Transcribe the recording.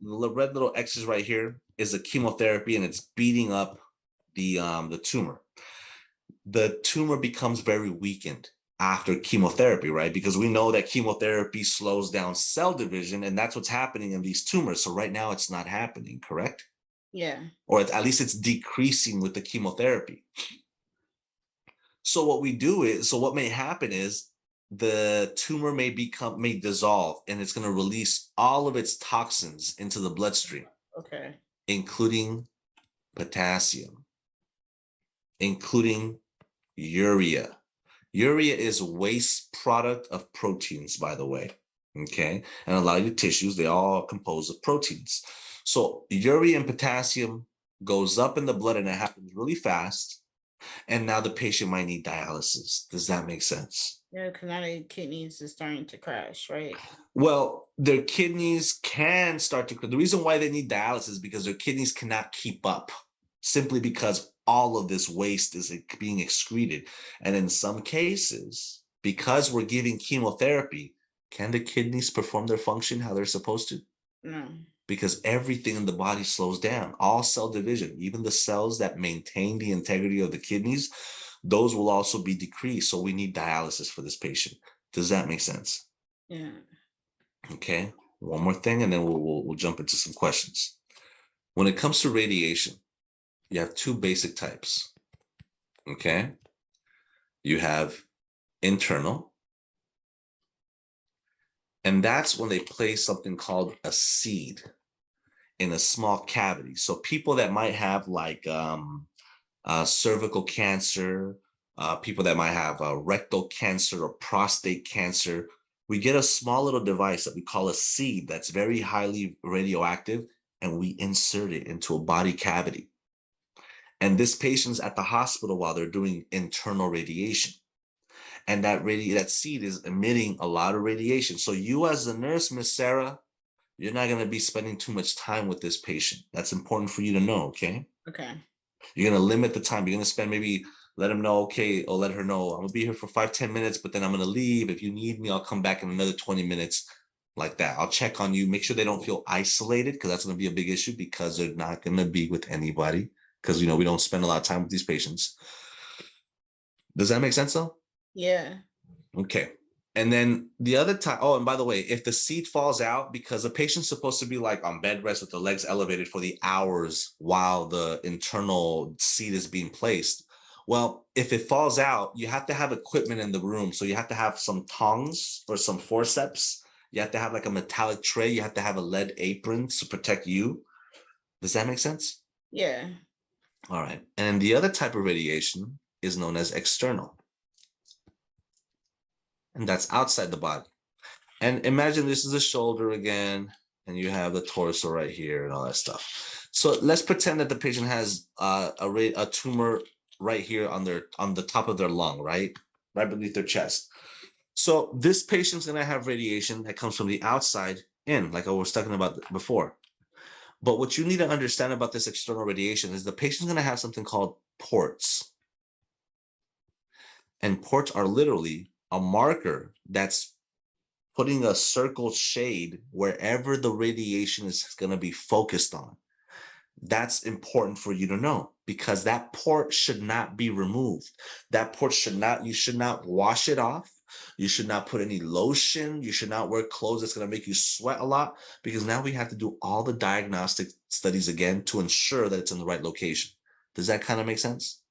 the red little X's right here is a chemotherapy, and it's beating up the tumor. The tumor becomes very weakened after chemotherapy, right? Because we know that chemotherapy slows down cell division, and that's what's happening in these tumors. So right now it's not happening, correct? Yeah. Or at least it's decreasing with the chemotherapy. So what may happen is the tumor may dissolve, and it's going to release all of its toxins into the bloodstream. Okay. Including potassium, including urea. Urea is waste product of proteins, by the way. Okay. And a lot of your tissues, they all are composed of proteins. So urea and potassium goes up in the blood, and it happens really fast. And now the patient might need dialysis. Does that make sense? Yeah, because now the kidneys is starting to crash, right? Well, their kidneys can start to, the reason why they need dialysis is because their kidneys cannot keep up, simply because all of this waste is being excreted. And in some cases, because we're giving chemotherapy, can the kidneys perform their function how they're supposed to? No. Because everything in the body slows down, all cell division, even the cells that maintain the integrity of the kidneys, those will also be decreased. So we need dialysis for this patient. Does that make sense? Yeah. Okay, one more thing, and then we'll jump into some questions. When it comes to radiation, you have two basic types. Okay, you have internal, and that's when they place something called a seed in a small cavity. So people that might have like cervical cancer, people that might have rectal cancer or prostate cancer, we get a small little device that we call a seed that's very highly radioactive, and we insert it into a body cavity. And this patient's at the hospital while they're doing internal radiation. And that seed is emitting a lot of radiation. So you as a nurse, Miss Sarah, you're not going to be spending too much time with this patient. That's important for you to know, okay? Okay. You're going to limit the time. You're going to spend let him know, okay, or let her know, I'm going to be here for 5-10 minutes, but then I'm going to leave. If you need me, I'll come back in another 20 minutes, like that. I'll check on you, make sure they don't feel isolated, because that's going to be a big issue, because they're not going to be with anybody, because, we don't spend a lot of time with these patients. Does that make sense, though? Yeah. Okay. And then the other time, oh, and by the way, if the seat falls out, because the patient's supposed to be like on bed rest with the legs elevated for the hours while the internal seat is being placed. Well, if it falls out, you have to have equipment in the room. So you have to have some tongs or some forceps. You have to have like a metallic tray. You have to have a lead apron to protect you. Does that make sense? Yeah. All right. And the other type of radiation is known as external. And that's outside the body. And imagine this is the shoulder again, and you have the torso right here and all that stuff. So let's pretend that the patient has a tumor right here on the top of their lung, right beneath their chest. So this patient's going to have radiation that comes from the outside in, like I was talking about before. But what you need to understand about this external radiation is the patient's going to have something called ports. And ports are literally a marker that's putting a circle shade wherever the radiation is going to be focused on. That's important for you to know, because that port should not be removed. That port you should not wash it off. You should not put any lotion. You should not wear clothes that's going to make you sweat a lot, because now we have to do all the diagnostic studies again to ensure that it's in the right location. Does that kind of make sense?